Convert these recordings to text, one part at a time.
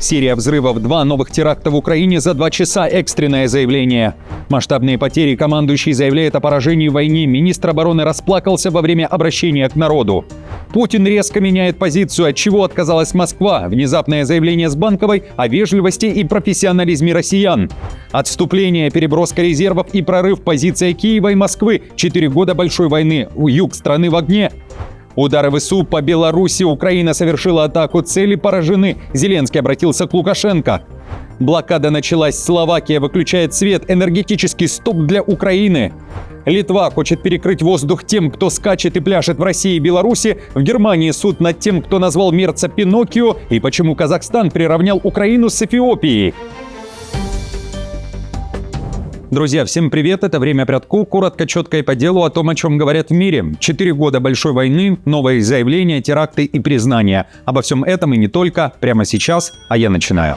Серия взрывов, 2 новых теракта в Украине за 2 часа, экстренное заявление. Масштабные потери, командующий заявляет о поражении в войне. Министр обороны расплакался во время обращения к народу. Путин резко меняет позицию, от чего отказалась Москва. Внезапное заявление с Банковой о вежливости и профессионализме россиян. Отступление, переброска резервов и прорыв, позиция Киева и Москвы. 4 года большой войны. Юг страны в огне. Удары ВСУ по Беларуси. Украина совершила атаку. Цели поражены. Зеленский обратился к Лукашенко. Блокада началась. Словакия выключает свет. Энергетический стоп для Украины. Литва хочет перекрыть воздух тем, кто скачет и пляшет в России и Беларуси. В Германии суд над тем, кто назвал мерца Пиноккио. И почему Казахстан приравнял Украину с Эфиопией. Друзья, всем привет, это «Время Прядку». Коротко, четко и по делу о том, о чем говорят в мире. 4 года большой войны, новые заявления, теракты и признания. Обо всем этом и не только прямо сейчас, а я начинаю.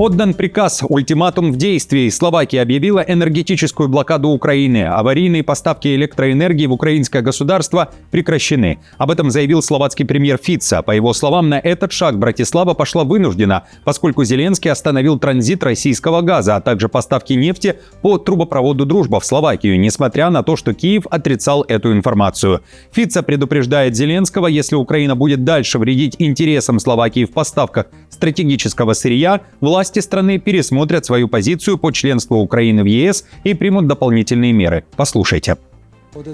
Отдан приказ, ультиматум в действии. Словакия объявила энергетическую блокаду Украины. Аварийные поставки электроэнергии в украинское государство прекращены. Об этом заявил словацкий премьер Фица. По его словам, на этот шаг Братислава пошла вынуждена, поскольку Зеленский остановил транзит российского газа, а также поставки нефти по трубопроводу «Дружба» в Словакию, несмотря на то, что Киев отрицал эту информацию. Фица предупреждает Зеленского, если Украина будет дальше вредить интересам Словакии в поставках стратегического сырья, власти страны пересмотрят свою позицию по членству Украины в ЕС и примут дополнительные меры. Послушайте.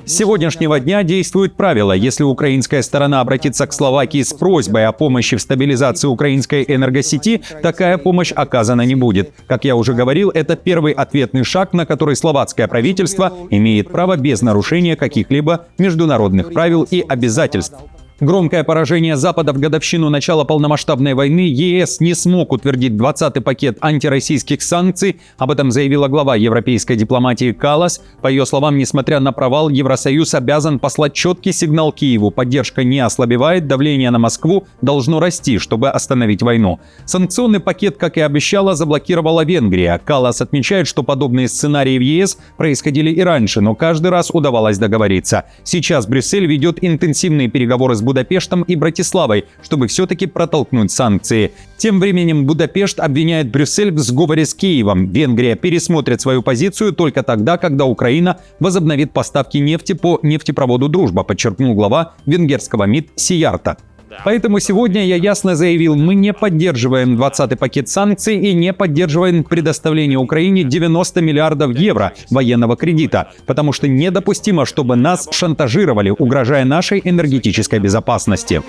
С сегодняшнего дня действует правило: если украинская сторона обратится к Словакии с просьбой о помощи в стабилизации украинской энергосети, такая помощь оказана не будет. Как я уже говорил, это первый ответный шаг, на который словацкое правительство имеет право без нарушения каких-либо международных правил и обязательств. Громкое поражение Запада в годовщину начала полномасштабной войны. ЕС не смог утвердить 20-й пакет антироссийских санкций. Об этом заявила глава европейской дипломатии Каллас. По ее словам, несмотря на провал, Евросоюз обязан послать четкий сигнал Киеву. Поддержка не ослабевает, давление на Москву должно расти, чтобы остановить войну. Санкционный пакет, как и обещала, заблокировала Венгрия. Каллас отмечает, что подобные сценарии в ЕС происходили и раньше, но каждый раз удавалось договориться. Сейчас Брюссель ведет интенсивные переговоры с Будапештом и Братиславой, чтобы все-таки протолкнуть санкции. Тем временем Будапешт обвиняет Брюссель в сговоре с Киевом. Венгрия пересмотрит свою позицию только тогда, когда Украина возобновит поставки нефти по нефтепроводу «Дружба», подчеркнул глава венгерского МИД Сиярта. Поэтому сегодня я ясно заявил, мы не поддерживаем 20-й пакет санкций и не поддерживаем предоставление Украине 90 миллиардов евро военного кредита, потому что недопустимо, чтобы нас шантажировали, угрожая нашей энергетической безопасности.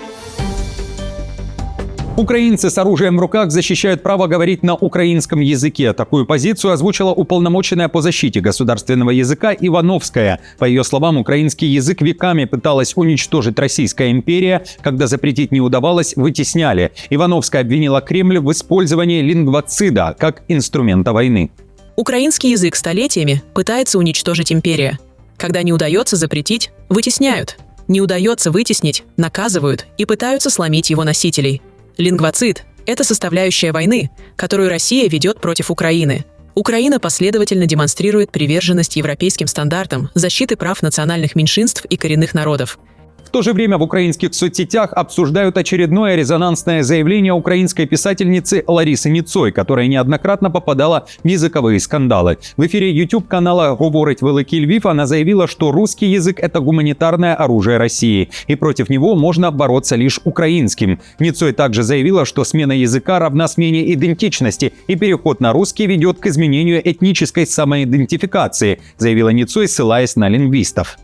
Украинцы с оружием в руках защищают право говорить на украинском языке. Такую позицию озвучила уполномоченная по защите государственного языка Ивановская. По ее словам, украинский язык веками пыталась уничтожить Российская империя. Когда запретить не удавалось, вытесняли. Ивановская обвинила Кремль в использовании лингвоцида как инструмента войны. Украинский язык столетиями пытается уничтожить империя. Когда не удается запретить, вытесняют. Не удается вытеснить, наказывают и пытаются сломить его носителей. Лингвоцид – это составляющая войны, которую Россия ведет против Украины. Украина последовательно демонстрирует приверженность европейским стандартам защиты прав национальных меньшинств и коренных народов. В то же время в украинских соцсетях обсуждают очередное резонансное заявление украинской писательницы Ларисы Ніцой, которая неоднократно попадала в языковые скандалы. В эфире YouTube-канала «Говорить Великий Львів» она заявила, что русский язык – это гуманитарное оружие России, и против него можно бороться лишь украинским. Ніцой также заявила, что смена языка равна смене идентичности, и переход на русский ведет к изменению этнической самоидентификации, заявила Ніцой, ссылаясь на лингвистов.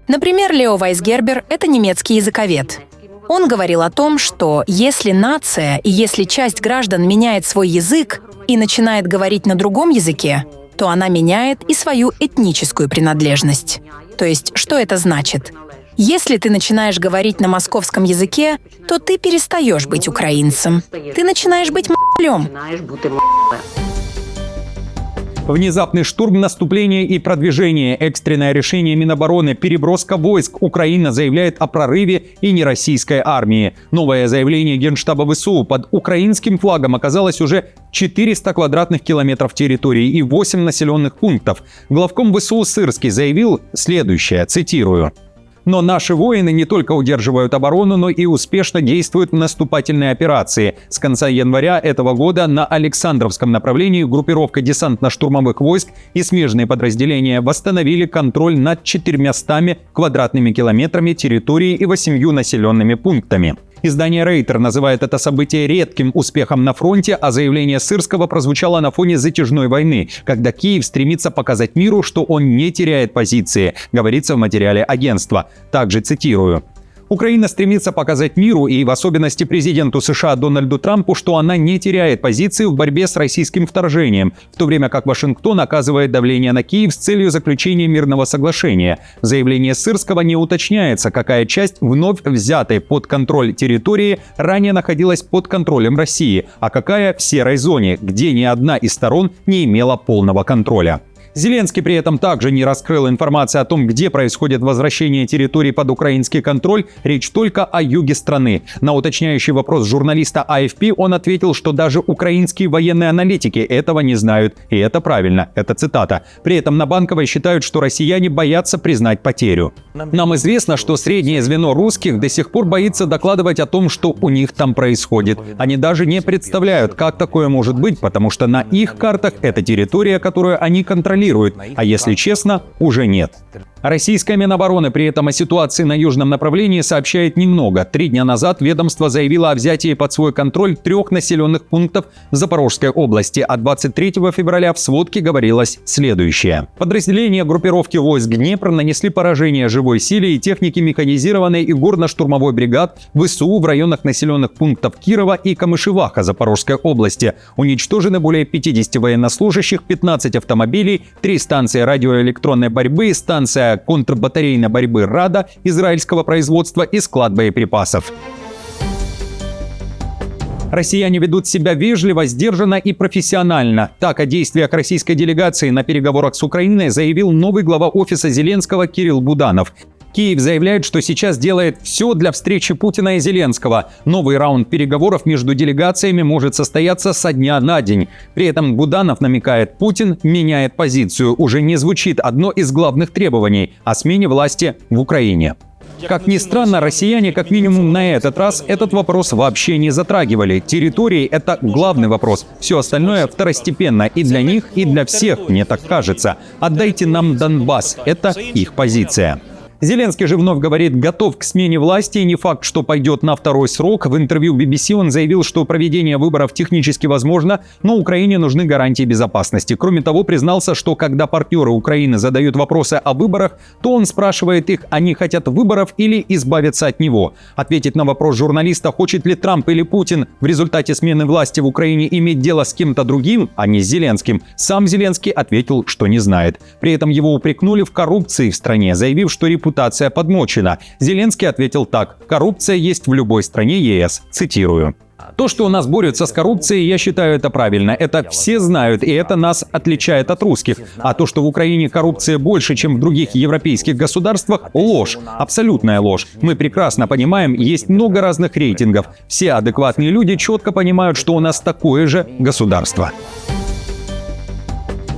Например, Лео Вайсгербер – это немецкий языковед. Он говорил о том, что если нация и если часть граждан меняет свой язык и начинает говорить на другом языке, то она меняет и свою этническую принадлежность. То есть, что это значит? Если ты начинаешь говорить на московском языке, то ты перестаешь быть украинцем. Ты начинаешь быть м***лем. Внезапный штурм, наступление и продвижение, экстренное решение Минобороны, переброска войск. Украина заявляет о прорыве и нероссийской армии. Новое заявление Генштаба ВСУ: под украинским флагом оказалось уже 400 квадратных километров территории и 8 населенных пунктов. Главком ВСУ Сырский заявил следующее, цитирую: Но наши воины не только удерживают оборону, но и успешно действуют в наступательной операции. С конца января этого года на Александровском направлении группировка десантно-штурмовых войск и смежные подразделения восстановили контроль над 400 квадратными километрами территории и 8 населенными пунктами. Издание Рейтер называет это событие редким успехом на фронте, а заявление Сырского прозвучало на фоне затяжной войны, когда Киев стремится показать миру, что он не теряет позиции, говорится в материале агентства. Также цитирую. Украина стремится показать миру и в особенности президенту США Дональду Трампу, что она не теряет позиции в борьбе с российским вторжением, в то время как Вашингтон оказывает давление на Киев с целью заключения мирного соглашения. В заявлении Сырского не уточняется, какая часть вновь взятой под контроль территории ранее находилась под контролем России, а какая в серой зоне, где ни одна из сторон не имела полного контроля. Зеленский при этом также не раскрыл информацию о том, где происходит возвращение территорий под украинский контроль, речь только о юге страны. На уточняющий вопрос журналиста AFP он ответил, что даже украинские военные аналитики этого не знают. И это правильно, это цитата. При этом на Банковой считают, что россияне боятся признать потерю. Нам известно, что среднее звено русских до сих пор боится докладывать о том, что у них там происходит. Они даже не представляют, как такое может быть, потому что на их картах это территория, которую они контролируют. А если честно, уже нет. Российская Минобороны при этом о ситуации на южном направлении сообщает немного. 3 дня назад ведомство заявило о взятии под свой контроль 3 населенных пунктов в Запорожской области, а 23 февраля в сводке говорилось следующее. Подразделения группировки войск Днепр нанесли поражение живой силе и технике механизированной и горно-штурмовой бригад ВСУ в районах населенных пунктов Кирова и Камышеваха Запорожской области. Уничтожены более 50 военнослужащих, 15 автомобилей, 3 станции радиоэлектронной борьбы, станция контрбатарейной борьбы «Рада» израильского производства и склад боеприпасов. Россияне ведут себя вежливо, сдержанно и профессионально. Так о действиях российской делегации на переговорах с Украиной заявил новый глава офиса Зеленского Кирилл Буданов. Киев заявляет, что сейчас делает все для встречи Путина и Зеленского. Новый раунд переговоров между делегациями может состояться со дня на день. При этом Буданов намекает, Путин меняет позицию. Уже не звучит одно из главных требований о смене власти в Украине. Как ни странно, россияне, как минимум на этот раз, этот вопрос вообще не затрагивали. Территории – это главный вопрос. Все остальное второстепенно и для них, и для всех, мне так кажется. Отдайте нам Донбасс – это их позиция. Зеленский же вновь говорит, готов к смене власти, и не факт, что пойдет на второй срок. В интервью BBC он заявил, что проведение выборов технически возможно, но Украине нужны гарантии безопасности. Кроме того, признался, что когда партнеры Украины задают вопросы о выборах, то он спрашивает их, они хотят выборов или избавиться от него. Ответить на вопрос журналиста, хочет ли Трамп или Путин в результате смены власти в Украине иметь дело с кем-то другим, а не с Зеленским, сам Зеленский ответил, что не знает. При этом его упрекнули в коррупции в стране, заявив, что репутация подмочена. Зеленский ответил так: «Коррупция есть в любой стране ЕС». Цитирую. То, что у нас борются с коррупцией, я считаю, это правильно. Это все знают, и это нас отличает от русских. А то, что в Украине коррупция больше, чем в других европейских государствах, ложь. Абсолютная ложь. Мы прекрасно понимаем, есть много разных рейтингов. Все адекватные люди четко понимают, что у нас такое же государство.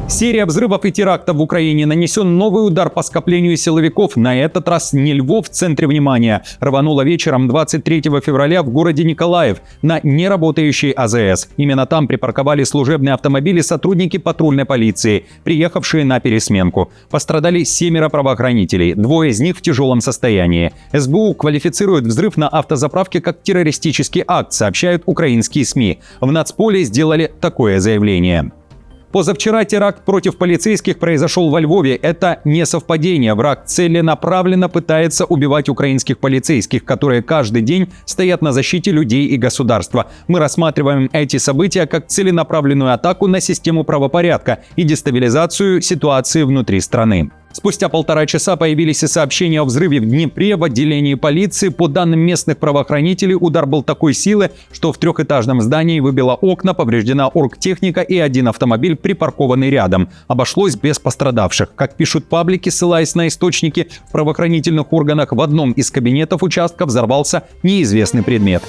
Серия взрывов и терактов в Украине. Нанесен новый удар по скоплению силовиков. На этот раз не Львов в центре внимания. Рвануло вечером 23 февраля в городе Николаев на неработающей АЗС. Именно там припарковали служебные автомобили сотрудники патрульной полиции, приехавшие на пересменку. Пострадали 7 правоохранителей. 2 из них в тяжелом состоянии. СБУ квалифицирует взрыв на автозаправке как террористический акт, сообщают украинские СМИ. В Нацполе сделали такое заявление. Позавчера теракт против полицейских произошел во Львове. Это не совпадение. Враг целенаправленно пытается убивать украинских полицейских, которые каждый день стоят на защите людей и государства. Мы рассматриваем эти события как целенаправленную атаку на систему правопорядка и дестабилизацию ситуации внутри страны. Спустя 1,5 часа появились и сообщения о взрыве в Днепре в отделении полиции. По данным местных правоохранителей, удар был такой силы, что в 3-этажном здании выбило окна, повреждена оргтехника и 1 автомобиль, припаркованный рядом. Обошлось без пострадавших. Как пишут паблики, ссылаясь на источники в правоохранительных органах, в одном из кабинетов участка взорвался неизвестный предмет.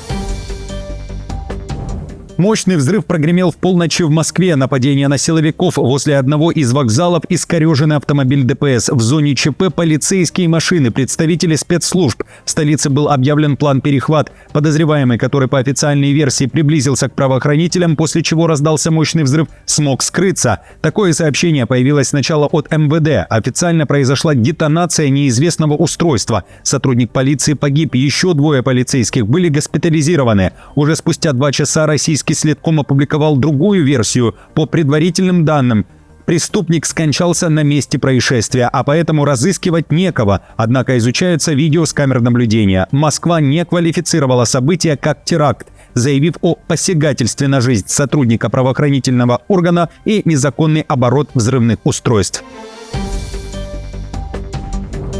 Мощный взрыв прогремел в полночь в Москве. Нападение на силовиков возле одного из вокзалов, искореженный автомобиль ДПС. В зоне ЧП полицейские машины, представители спецслужб. В столице был объявлен план перехват. Подозреваемый, который по официальной версии приблизился к правоохранителям, после чего раздался мощный взрыв, смог скрыться. Такое сообщение появилось сначала от МВД. Официально произошла детонация неизвестного устройства. Сотрудник полиции погиб, еще 2 полицейских были госпитализированы. Уже спустя 2 часа российский Следком опубликовал другую версию. По предварительным данным, преступник скончался на месте происшествия, а поэтому разыскивать некого. Однако изучаются видео с камер наблюдения. Москва не квалифицировала событие как теракт, заявив о посягательстве на жизнь сотрудника правоохранительного органа и незаконный оборот взрывных устройств.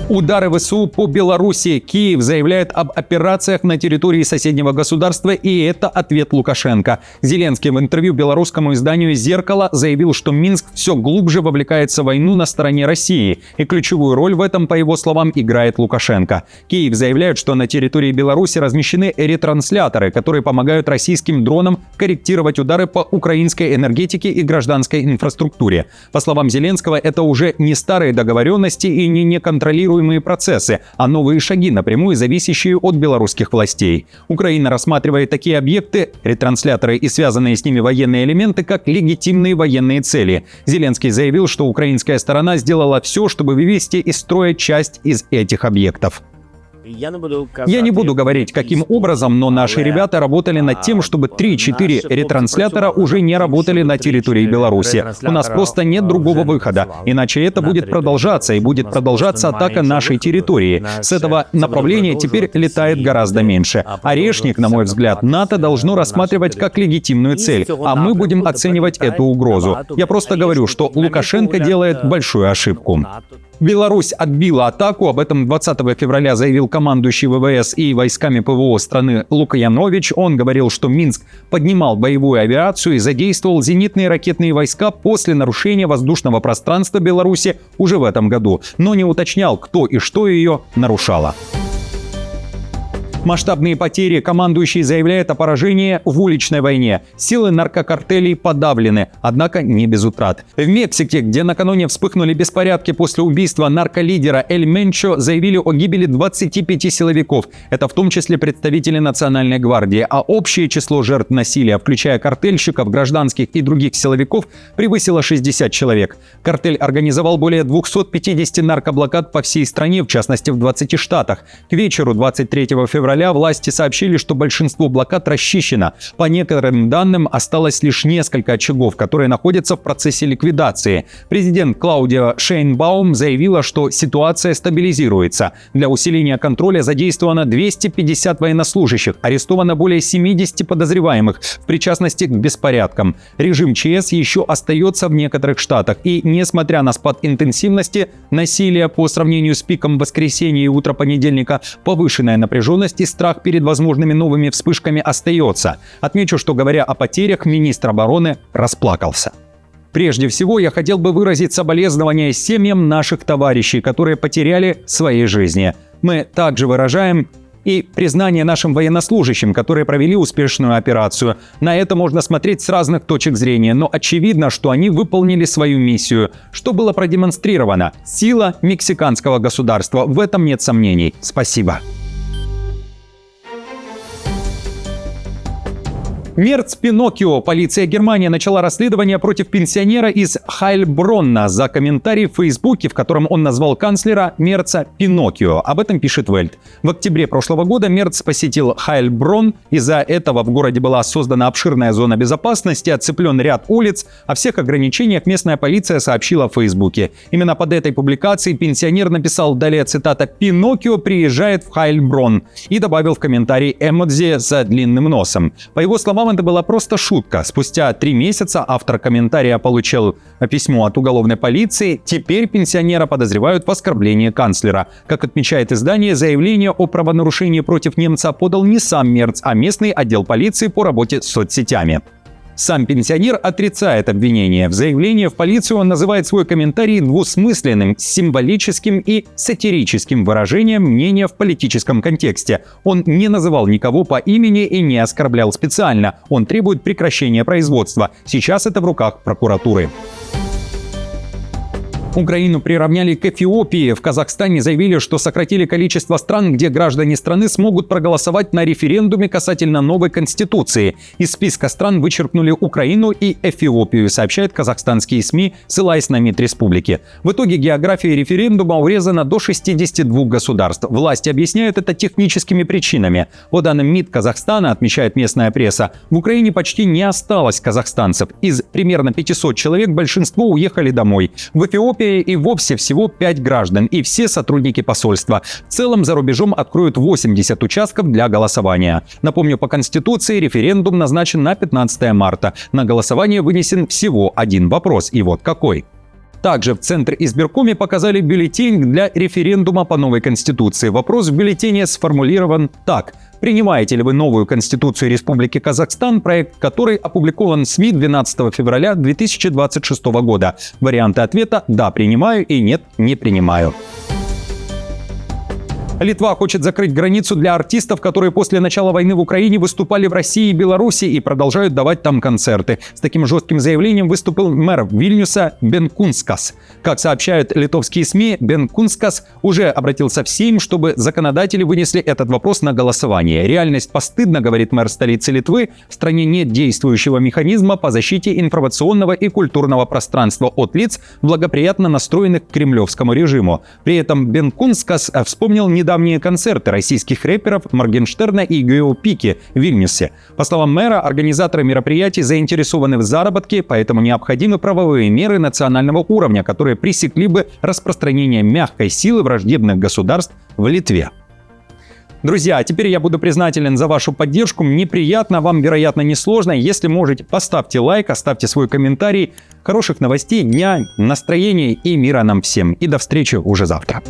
Удары ВСУ по Беларуси. Киев заявляет об операциях на территории соседнего государства, и это ответ Лукашенко. Зеленский в интервью белорусскому изданию «Зеркало» заявил, что Минск все глубже вовлекается в войну на стороне России, и ключевую роль в этом, по его словам, играет Лукашенко. Киев заявляет, что на территории Беларуси размещены ретрансляторы, которые помогают российским дронам корректировать удары по украинской энергетике и гражданской инфраструктуре. По словам Зеленского, это уже не старые договоренности и не неконтролируемые процессы, а новые шаги, напрямую зависящие от белорусских властей. Украина рассматривает такие объекты, ретрансляторы и связанные с ними военные элементы, как легитимные военные цели. Зеленский заявил, что украинская сторона сделала все, чтобы вывести из строя часть из этих объектов. Я не буду говорить, каким образом, но наши ребята работали над тем, чтобы 3-4 ретранслятора уже не работали на территории Беларуси. У нас просто нет другого выхода, иначе это будет продолжаться, и будет продолжаться атака нашей территории. С этого направления теперь летает гораздо меньше. Орешник, на мой взгляд, НАТО должно рассматривать как легитимную цель, а мы будем оценивать эту угрозу. Я просто говорю, что Лукашенко делает большую ошибку. Беларусь отбила атаку, об этом 20 февраля заявил командующий ВВС и войсками ПВО страны Лукьянович. Он говорил, что Минск поднимал боевую авиацию и задействовал зенитные ракетные войска после нарушения воздушного пространства Беларуси уже в этом году, но не уточнял, кто и что ее нарушало. Масштабные потери. Командующий заявляет о поражении в уличной войне. Силы наркокартелей подавлены, однако не без утрат. В Мексике, где накануне вспыхнули беспорядки после убийства нарколидера Эль Менчо, заявили о гибели 25 силовиков. Это в том числе представители Национальной гвардии. А общее число жертв насилия, включая картельщиков, гражданских и других силовиков, превысило 60 человек. Картель организовал более 250 наркоблокад по всей стране, в частности в 20 штатах. К вечеру 23 февраля власти сообщили, что большинство блокад расчищено. По некоторым данным, осталось лишь несколько очагов, которые находятся в процессе ликвидации. Президент Клаудия Шейнбаум заявила, что ситуация стабилизируется. Для усиления контроля задействовано 250 военнослужащих, арестовано более 70 подозреваемых в причастности к беспорядкам. Режим ЧС еще остается в некоторых штатах, и, несмотря на спад интенсивности насилия по сравнению с пиком воскресенья и утра понедельника, повышенная напряженность и страх перед возможными новыми вспышками остается. Отмечу, что, говоря о потерях, министр обороны расплакался. Прежде всего, я хотел бы выразить соболезнования семьям наших товарищей, которые потеряли свои жизни. Мы также выражаем и признание нашим военнослужащим, которые провели успешную операцию. На это можно смотреть с разных точек зрения, но очевидно, что они выполнили свою миссию. Что было продемонстрировано? Сила мексиканского государства. В этом нет сомнений. Спасибо. Мерц Пиноккио. Полиция Германии начала расследование против пенсионера из Хайльбронна за комментарий в Фейсбуке, в котором он назвал канцлера Мерца Пиноккио. Об этом пишет Вельт. В октябре прошлого года Мерц посетил Хайльбронн. Из-за этого в городе была создана обширная зона безопасности, отцеплен ряд улиц. О всех ограничениях местная полиция сообщила в Фейсбуке. Именно под этой публикацией пенсионер написал, далее цитата, «Пиноккио приезжает в Хайльбронн» и добавил в комментарий эмодзи с длинным носом. По его словам, это была просто шутка. Спустя 3 месяца автор комментария получил письмо от уголовной полиции. Теперь пенсионера подозревают в оскорблении канцлера. Как отмечает издание, заявление о правонарушении против немца подал не сам Мерц, а местный отдел полиции по работе с соцсетями. Сам пенсионер отрицает обвинение. В заявлении в полицию он называет свой комментарий двусмысленным, символическим и сатирическим выражением мнения в политическом контексте. Он не называл никого по имени и не оскорблял специально. Он требует прекращения производства. Сейчас это в руках прокуратуры. Украину приравняли к Эфиопии. В Казахстане заявили, что сократили количество стран, где граждане страны смогут проголосовать на референдуме касательно новой конституции. Из списка стран вычеркнули Украину и Эфиопию, сообщают казахстанские СМИ, ссылаясь на МИД республики. В итоге география референдума урезана до 62 государств. Власти объясняют это техническими причинами. По данным МИД Казахстана, отмечает местная пресса, в Украине почти не осталось казахстанцев. Из примерно 500 человек большинство уехали домой. В Эфиопии и вовсе всего 5 граждан, и все сотрудники посольства. В целом за рубежом откроют 80 участков для голосования. Напомню, по Конституции референдум назначен на 15 марта. На голосование вынесен всего один вопрос, и вот какой. Также в Центре избиркоме показали бюллетень для референдума по новой Конституции. Вопрос в бюллетене сформулирован так. Принимаете ли вы новую Конституцию Республики Казахстан, проект которой опубликован в СМИ 12 февраля 2026 года? Варианты ответа «да, принимаю» и «нет, не принимаю». Литва хочет закрыть границу для артистов, которые после начала войны в Украине выступали в России и Беларуси и продолжают давать там концерты. С таким жестким заявлением выступил мэр Вильнюса Бен Кунскас. Как сообщают литовские СМИ, Бен Кунскас уже обратился в Сейм, чтобы законодатели вынесли этот вопрос на голосование. Реальность постыдна, говорит мэр столицы Литвы. В стране нет действующего механизма по защите информационного и культурного пространства от лиц, благоприятно настроенных к кремлевскому режиму. При этом Бен Кунскас вспомнил недавние концерты российских рэперов Моргенштерна и Гео Пики в Вильнюсе. По словам мэра, организаторы мероприятий заинтересованы в заработке, поэтому необходимы правовые меры национального уровня, которые пресекли бы распространение мягкой силы враждебных государств в Литве. Друзья, а теперь я буду признателен за вашу поддержку. Мне приятно, вам, вероятно, несложно. Если можете, поставьте лайк, оставьте свой комментарий. Хороших новостей, дня, настроения и мира нам всем. И до встречи уже завтра.